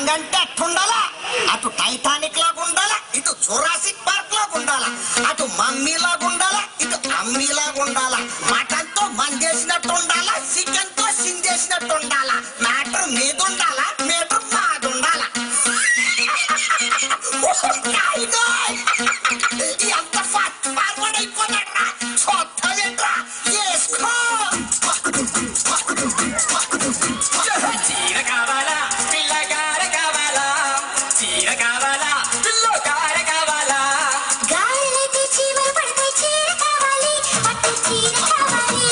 Long అంటే ఎట్టుండాలా? అటు Titanic లాగా ఉండాలా, ఇటు జురాసిక్ పార్క్ లాగా ఉండాలా, అటు మమ్మీ లాగా ఉండాలా, ఇటు అమ్మీ లాగా ఉండాలా, మటన్ తో మందేసినట్టు ఉండాలా, చికెన్ తో సిందేసినట్టు ఉండాలా, మ్యాటర్ మీద ఉండాలా, మీటర్ మాది ఉండాలా. ఎంత ఫార్వర్డ్ అయిపోతాడ్రా, చూస్తావేంట్రా, వేసుకో. చీర కావాలా పిల్లగార కావాలా, చీర కావాలా పిల్లగార కావాలా, గాలికి చీమలు పడతాయి చీర కావాలి, పట్టు చీర కావాలి.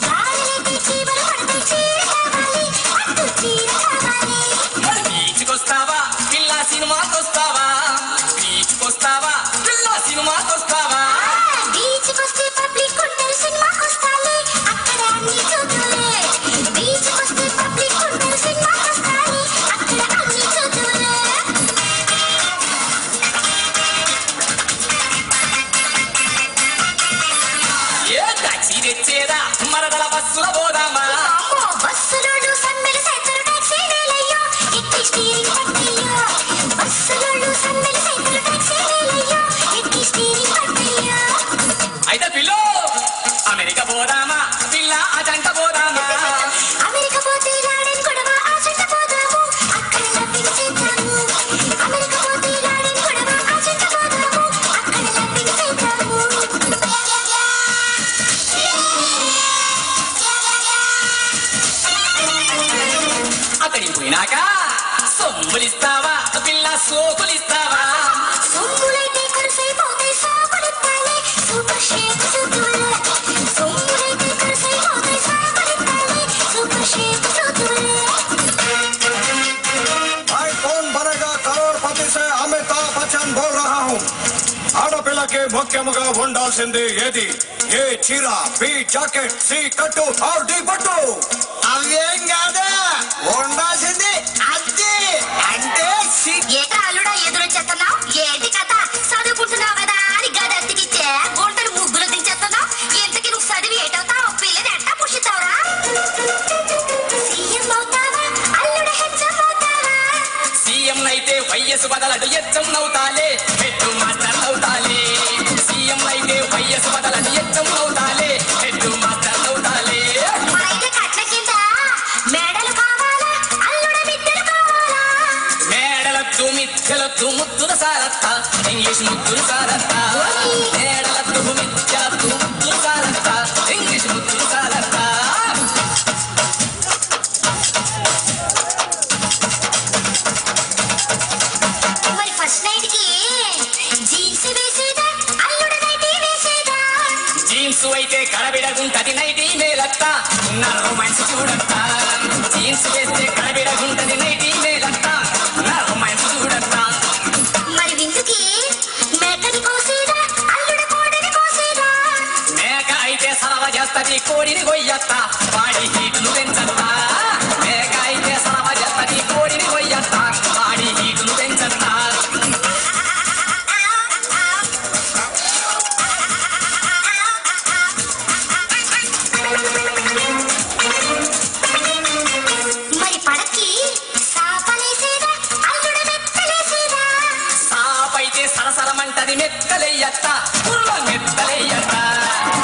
గాలికి చీమలు పడతాయి చీర కావాలి, పట్టు చీర కావాలి. మరి బీచ్కొస్తావా పిల్ల సినిమాకొస్తావా, బీచ్కొస్తావా పిల్ల సినిమాకొస్తావా, బీచ్కొస్తే పబ్లిక్ ఉంటారు సినిమాకొస్తాలే, అక్కడ అన్ని చూద్దులే. బీచ్కొస్తే పబ్లిక్ ఉంటారు సినిమాకొస్తాలే, అక్కడ అన్ని చూద్దులే. ఏ టాక్సీ తెచ్చేదా మరదల బస్సుల పోదామా, అమ్మో బస్సులోడు సమ్మెలు సైకిల్ టాక్సీ వేలయ్యో, ఎక్కి స్టీరింగ్ పట్టయ్యో. బస్సులోడు సమ్మెలు సైకిల్ టాక్సీ వేలయ్యో, ఎక్కి స్టీరింగ్ పట్టయ్యో. అయితే పిల్లో అమెరికా పోదామా పిల్ల అజంట పోదామా, అమెరికా పోతే లాడెన్ గొడవ ఆచంట పోదాము, అక్కడ లవ్వింగ్ చేద్దాము. అమెరికా పోతే లాడెన్ గొడవ ఆచంట పోదాము, అక్కడ లవ్వింగ్ చేద్దాము. అక్కడికి పోయినాక సొమ్ములిస్తావా పిల్ల సోకులిస్తావా, సొమ్ములైతే కరుసైపోతాయి సాకులెత్తాలే, సూపర్ షేప్ చూద్దులే. సొమ్ములైతే కరుసైపోతాయి సాకులెత్తాలే, సూపర్ షేప్ చూద్దులే. भाई कौन बनेगा करोड़पति से अमिताभ बच्चन बोल रहा हूँ. ఆడపిల్లకి ముఖ్యముగా ఉండాల్సింది ఏది? ఏ చీర, బి జాకెట్, సి కట్టు, ఆర్ డి పట్టు. అవేం కాదా, ఉండాల్సింది అది. అంటే ఏటా అల్లుడా ఎదురొచ్చేస్తున్నావు, ఏంటి కథ? చదువుకుంటున్నావు కదా అని గదెత్తికిచ్చే గుంటలు ముగ్గులు దించేస్తున్నావు. ఇంతకి నువ్వు చదివి ఏటవుతావు, పిల్లని ఎట్టా పుషిస్తావురా? సీఎం అవుతావా, అల్లుడ హెచ్చం అవుతావా? సీఎం అయితే వయస్సు బదలడు ఎచ్చం నవ్వుతాలే, హెడ్డు మాస్టర్ నవ్వుతాలే, సీఎం అయితే వయస్సు బదలడు ఎచ్చం నవ్వుతాలే, హెడ్డు మాస్టర్ నవ్వుతాలే, మరైతే కట్న కింద మేడలు కావాలా, అల్లుడ మిద్దెలు కావాలా? మేడలద్దు మిథ్యలద్దు ముద్దుల సారత్త, ఇంగ్లీష్ ముద్దులు సారత్త, మేడలద్దు మిథ్యలద్దు ముద్దులు సారత్త, ఇంగ్లీష్ ముద్దులు సారత్త. మరి ఫస్ట్ నైట్ కి జీన్స్ వేసేదా, అల్లుడ నైటీ వేసేదా? జీన్స్ అయితే కడబిడగుంటది నైటీ మేలత్త, నా రొమాన్స్ చూడత్త, జీన్స్ వేస్తే కడబిడగుంటది నైటీ మేలత్త, నా రొమాన్స్ చూడత్త. మరి విందుకి మేకని కోసేదా, అల్లుడ కోడిని కోసేదా? మేక అయితే సలవ చేస్తది కోడిని కొయ్యత్త, వాడి హీటును పెంచత్త, మేక అయితే సలవ చేస్తది కోడిని కొయ్యత్త, వాడి హీటును పెంచత్త. మరి పడకి సాపలేసేదా, అల్లుడ మెత్తలేసేదా? సాపైతే సరసరమంటది మెత్తలెయ్యత్త, పుల్ల మెత్తలెయ్యత్త,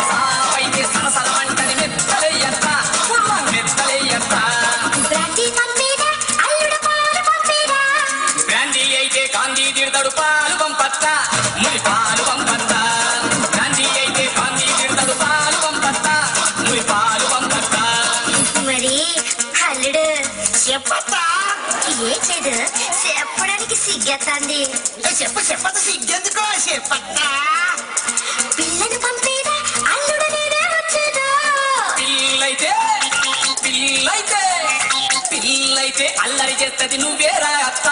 సాపైతే సరసరమంటది మెత్తలెయ్యత్త, పుల్ల మెత్తలెయ్యత్త. బ్రాండీ పంపేదా, అల్లుడ పాలు పంపేదా? బ్రాండీ అయితే గాంధీ తిడతాడు పాలు పంపత్త, ముని పాలు పంపత్త, బ్రాండీ అయితే గాంధీ తిడతాడు పాలు పంపత్త, ముని పాలు పంపత్త. మరి అల్లుడు చెప్పత్తా. ఏం చేయదు, చెప్పడానికి సిగ్గెత్తంది. చెప్పత సిగ్గెందుకో, చెప్పత్తా. పిల్లను పంపేదా, అల్లుడు నేనే వచ్చేదా? పిల్లైతే పిల్లైతే పిల్లైతే అల్లరి చేస్తది నువ్వేరా అత్త,